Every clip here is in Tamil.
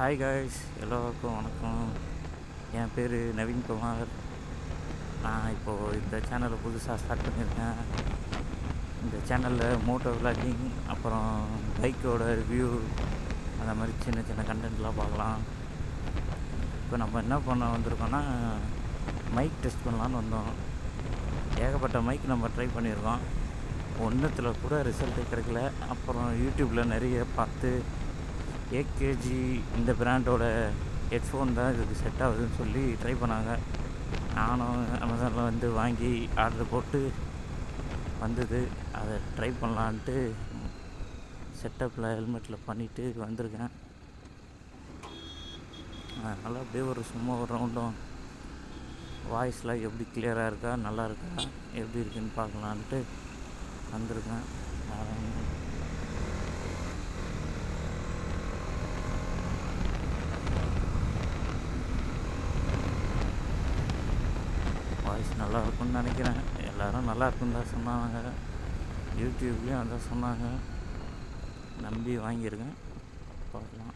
ஹாய் காய்ஸ், எல்லோருக்கும் வணக்கம். என் பேர் நவீன்குமார். நான் இப்போது இந்த சேனலை புதுசாக ஸ்டார்ட் பண்ணியிருக்கேன். இந்த சேனலில் மோட்டோ விளாகிங், அப்புறம் பைக்கோட ரிவ்யூ, அந்த மாதிரி சின்ன சின்ன கண்டென்ட்லாம் பார்க்கலாம். இப்போ நம்ம என்ன பண்ண வந்திருக்கோன்னா, மைக் டெஸ்ட் பண்ணலான்னு வந்தோம். ஏகப்பட்ட மைக் நம்ம ட்ரை பண்ணியிருக்கோம். ஒன்றுத்தில் கூட ரிசல்ட்டே கிடைக்கல. அப்புறம் யூடியூப்பில் நிறைய பார்த்து ஏகேஜி இந்த பிராண்டோட ஹெட்ஃபோன் தான் இதுக்கு செட் ஆகுதுன்னு சொல்லி ட்ரை பண்ணாங்க. நானும் அமேசானில் வந்து வாங்கி ஆர்டர் போட்டு வந்தது. அதை ட்ரை பண்ணலான்ட்டு செட்டப்பில் ஹெல்மெட்டில் பண்ணிவிட்டு வந்திருக்கேன். அதனால் அப்படியே சும்மா ஒரு ரவுண்டும் வாய்ஸ்லாம் எப்படி கிளியராக இருக்கா, நல்லா இருக்கா, எப்படி இருக்குன்னு பார்க்கலான்ட்டு வந்திருக்கேன். வாய்ஸ் நல்லா இருக்குன்னு நினைக்கிறேன். எல்லோரும் நல்லா இருக்குன்னு தான் சொன்னாங்க. யூடியூப்லேயும் அதான் சொன்னாங்க. நம்பி வாங்கியிருக்கேன். பார்க்கலாம்.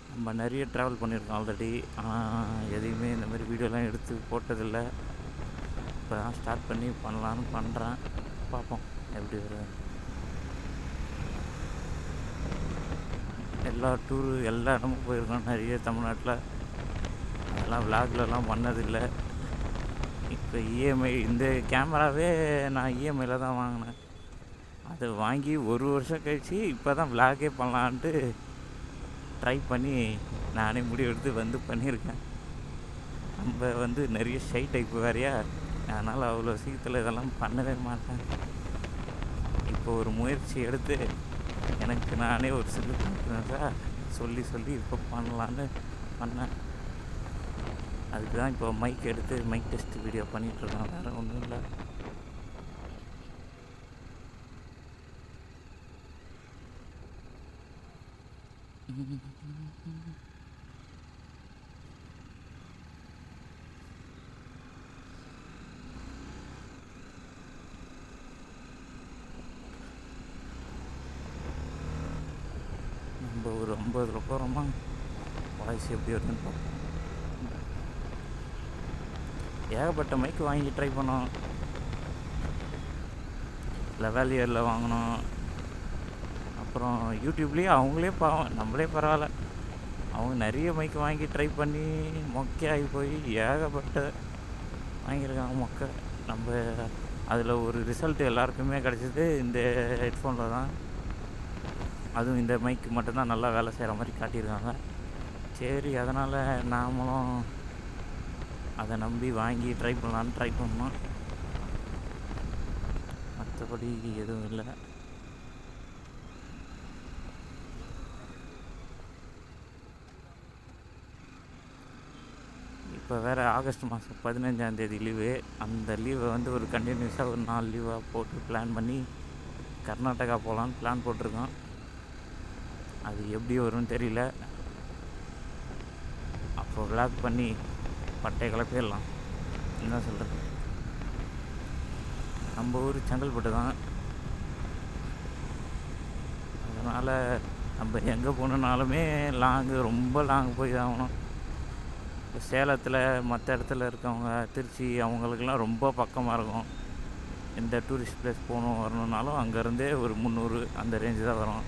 நம்ம நிறைய ட்ராவல் பண்ணியிருக்கோம் ஆல்ரெடி. ஆனால் எதையுமே இந்த மாதிரி வீடியோலாம் எடுத்து போட்டதில்லை. இப்போ தான் ஸ்டார்ட் பண்ணி பண்ணலான்னு பண்ணுறேன். பார்ப்போம் எப்படி வரும். எல்லா டூரு எல்லா இடமும் போயிருக்கோம் நிறைய தமிழ்நாட்டில். அதெல்லாம் விளாக்லலாம் பண்ணதில்லை. இப்போ இஎம்ஐ இந்த கேமராவே நான் இஎம்ஐயில் தான் வாங்கினேன். அது வாங்கி ஒரு வருஷம் கழித்து இப்போ தான் விளாகே பண்ணலான்ட்டு ட்ரை பண்ணி நானே முடிவெடுத்து வந்து பண்ணியிருக்கேன். நம்ம நிறைய ஷை டைப்பு வேறையா, அதனால் அவ்வளோ சீக்கிரத்தில் இதெல்லாம் பண்ணவே மாட்டேன். இப்போ ஒரு முயற்சி எடுத்து எனக்கு நானே ஒரு சில கான்ஃபிடன்ஸாக சொல்லி இப்போ பண்ணலான்னு பண்ணேன். அதுக்கு தான் இப்போ மைக் எடுத்து மைக் டெஸ்ட் வீடியோ பண்ணிகிட்ருக்கேன். வேறு ஒன்றும் இல்லை. நம்ம ஒரு 50 போகிறோமா, வாய்ஸ் எப்படி வருதுன்னு பார்ப்போம். ஏகப்பட்ட மைக்கு வாங்கி ட்ரை பண்ணோம். லெவாலியரில் வாங்கினோம். அப்புறம் யூடியூப்லேயும் அவங்களே பாவம், நம்மளே பரவாயில்ல, அவங்க நிறைய மைக்கு வாங்கி ட்ரை பண்ணி மொக்கையாகி போய் ஏகப்பட்ட வாங்கியிருக்காங்க மொக்கை. நம்ம அதில் ஒரு ரிசல்ட் எல்லாருக்குமே கிடச்சிது இந்த ஹெட்ஃபோனில் தான். அதுவும் இந்த மைக்கு மட்டும்தான் நல்லா வேலை செய்கிற மாதிரி காட்டியிருக்காங்க. சரி, அதனால் நாமளும் அதை நம்பி வாங்கி ட்ரை பண்ணலான்னு ட்ரை பண்ணோம். மற்றபடி எதுவும் இல்லை. இப்போ வேறு ஆகஸ்ட் மாதம் 15ஆந்தேதி லீவு. அந்த லீவை ஒரு கண்டினியூஸாக ஒரு 4 லீவாக போட்டு பிளான் பண்ணி கர்நாடகா போகலான்னு பிளான் போட்டிருக்கோம். அது எப்படி வரும்னு தெரியல. அப்போ விளாக் பண்ணி பட்டை கிளப்பிடலாம். என்ன சொல்கிறது. நம்ம ஊர் செங்கல்பட்டு தான். அதனால் நம்ம எங்கே போகணுன்னாலுமே ரொம்ப லாங் போய் தான் ஆகணும். இப்போ சேலத்தில் மற்ற இடத்துல இருக்கவங்க, திருச்சி, அவங்களுக்கெல்லாம் ரொம்ப பக்கமாக இருக்கும். எந்த டூரிஸ்ட் பிளேஸ் போகணும் வரணுன்னாலும் அங்கேருந்தே ஒரு 300 அந்த ரேஞ்சு தான் வரும்.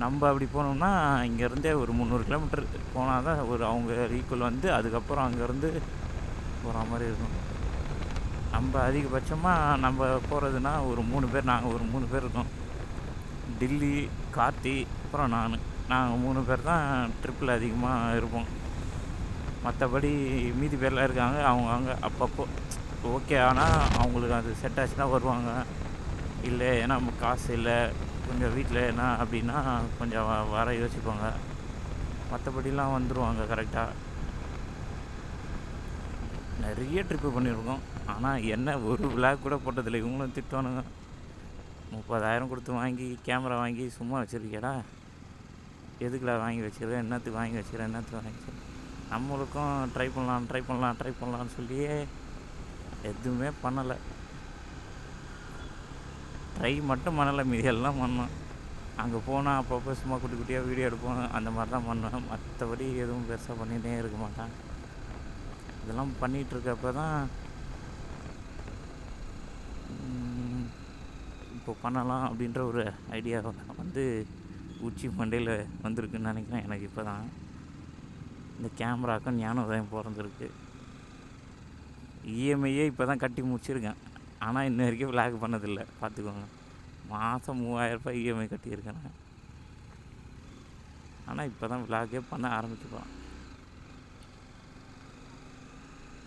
நம்ம அப்படி போனோம்னா இங்கேருந்தே ஒரு 300 கிலோமீட்டர் போனால் தான் அவங்க ஈக்குவல் அதுக்கப்புறம் அங்கேருந்து போகிற மாதிரி இருக்கும். நம்ம அதிகபட்சமாக நம்ம போகிறதுனா ஒரு 3 பேர், நாங்கள் ஒரு 3 பேர் இருக்கோம். டில்லி, கார்த்தி, அப்புறம் நாங்கள் 3 பேர் தான் ட்ரிப்பில் அதிகமாக இருப்போம். மற்றபடி மீதி பேர்லாம் இருக்காங்க. அவங்க அப்பப்போ ஓகே, ஆனால் அவங்களுக்கு அது செட் ஆச்சுன்னா வருவாங்க. இல்லை ஏன்னா நம்ம காசு இல்லை, கொஞ்சம் வீட்டில் என்ன அப்படின்னா கொஞ்சம் வர யோசிப்பாங்க. மற்றபடிலாம் வந்துடுவாங்க கரெக்டாக. நிறைய ட்ரிப்பு பண்ணியிருக்கோம். ஆனால் என்ன ஒரு விளாக் கூட போட்டதில்லை. இவங்களும் திட்டுவானுங்க, 30,000 கொடுத்து வாங்கி கேமரா வாங்கி சும்மா வச்சுருக்கேடா, எதுக்குலாம் வாங்கி வச்சுக்கிறேன், என்னத்துக்கு வாங்கி வச்சுக்கிறேன். நம்மளுக்கும் ட்ரை பண்ணலான்னு சொல்லியே எதுவுமே பண்ணலை. ட்ரை மட்டும் பண்ணலை, மீதி எல்லாம் பண்ணோம். அங்கே போனால் அப்பப்போ சும்மா குட்டி குட்டியாக வீடியோ எடுப்போம், அந்த மாதிரி தான் பண்ணுவேன். மற்றபடி எதுவும் பெருசாக பண்ணிகிட்டே இருக்க மாட்டேன். இதெல்லாம் பண்ணிகிட்ருக்கப்ப தான் இப்போ பண்ணலாம் அப்படின்ற ஒரு ஐடியா வந்து உச்சி மண்டையில் வந்திருக்குன்னு நினைக்கிறேன். எனக்கு இப்போ தான் இந்த கேமராக்கும் ஞானோதயம் பிறந்திருக்கு. இஎம்ஐயே இப்போ தான் கட்டி முடிச்சிருக்கேன், ஆனால் இன்ன வரைக்கும் விளாக் பண்ணதில்லை. பார்த்துக்கோங்க, மாதம் 3000 இஎம்ஐ கட்டியிருக்கேன். ஆனால் இப்போ தான் விளாகே பண்ண ஆரம்பிச்சுப்போம்.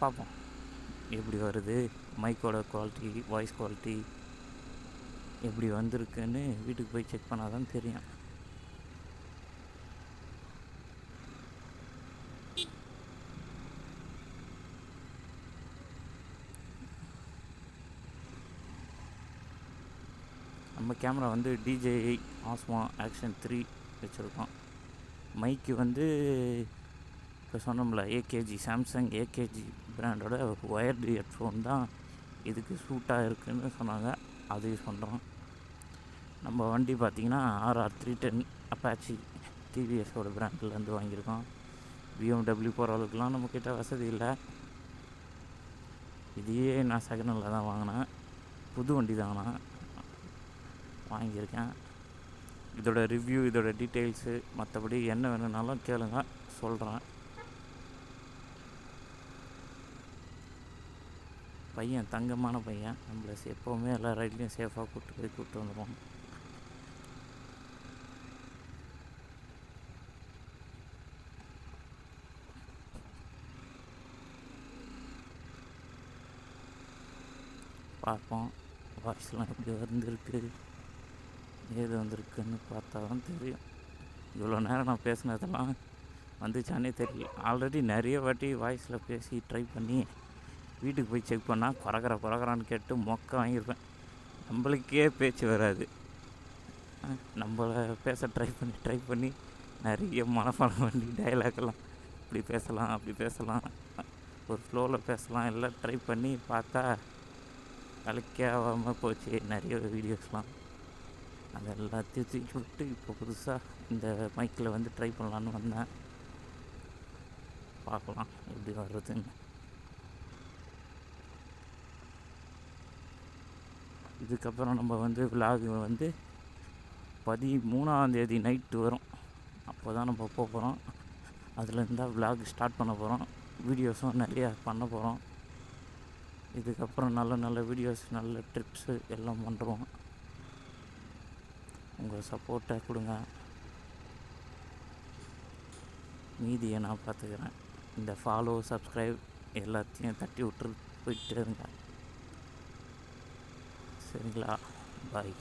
பார்ப்போம் எப்படி வருது, மைக்கோட குவாலிட்டி, வாய்ஸ் குவாலிட்டி எப்படி வந்திருக்குன்னு வீட்டுக்கு போய் செக் பண்ணால் தான் தெரியும். நம்ம கேமரா வந்து DJI Osmo Action 3 வச்சுருக்கோம். மைக்கு வந்து இப்போ சொன்னோம்ல AKG, சாம்சங் AKG பிராண்டோட ஒயர்டு ஹெட்ஃபோன் தான் இதுக்கு சூட்டாக இருக்குதுன்னு சொன்னாங்க, அது யூஸ் பண்ணுறோம். நம்ம வண்டி பார்த்திங்கன்னா RR 310 அப்பாச்சி டிவிஎஸோட பிராண்ட்லேருந்து வாங்கியிருக்கோம். BMW போகிற அளவுக்குலாம் நம்மக்கிட்ட வசதி இல்லை. இதையே நான் செகண்டில் தான் வாங்கினேன், புது வண்டி தானா வாங்கியிருக்கேன். இதோட ரிவ்யூ, இதோட டீட்டெயில்ஸு, மற்றபடி என்ன வேணும்னாலும் கேளுங்க, சொல்கிறேன். பையன் தங்கமான பையன், நம்மளை எப்போவுமே எல்லா ரைட்லேயும் சேஃபாக கூப்பிட்டு வந்துடுவோம். பார்ப்போம் வாய்ஸ்லாம் எப்படி வந்திருக்கு, ஏது வந்திருக்குன்னு பார்த்தா தான் தெரியும். இவ்வளோ நேரம் நான் பேசினதெல்லாம் வந்துச்சானே தெரியல. ஆல்ரெடி நிறைய வாட்டி வாய்ஸில் பேசி ட்ரை பண்ணி வீட்டுக்கு போய் செக் பண்ணால் குறகுறான்னு கேட்டு மொக்க வாங்கியிருப்பேன். நம்மளுக்கே பேச்சு வராது. நம்மளை பேச ட்ரை பண்ணி நிறைய மனப்பாடம் பண்ணி டைலாக்கெல்லாம் இப்படி பேசலாம் அப்படி பேசலாம், ஒரு ஃப்ளோவில் பேசலாம் எல்லாம் ட்ரை பண்ணி பார்த்தா வேலைக்கே ஆகாமல் போச்சு நிறைய வீடியோஸ்லாம். அது எல்லாத்தையும் தூக்கி விட்டு இப்போ புதுசாக இந்த மைக்கில் வந்து ட்ரை பண்ணலான்னு வந்தேன். பார்க்கலாம் எப்படி வர்றதுன்னு. இதுக்கப்புறம் நம்ம வந்து விலாக் வந்து 13ஆம் தேதி நைட்டு வரும், அப்போ தான் நம்ம போகிறோம். அதுலேருந்து தான் விலாக் ஸ்டார்ட் பண்ண போகிறோம். வீடியோஸும் நிறையா பண்ண போகிறோம். இதுக்கப்புறம் நல்ல வீடியோஸ், நல்ல ட்ரிப்ஸு எல்லாம் பண்ணுறோம். உங்கள் சப்போர்ட்டை கொடுங்க, மீதியை நான் பார்த்துக்கிறேன். இந்த ஃபாலோ, சப்ஸ்கிரைப் எல்லாத்தையும் தட்டி விட்டு போயிட்டே இருங்க, சரிங்களா? பாய்.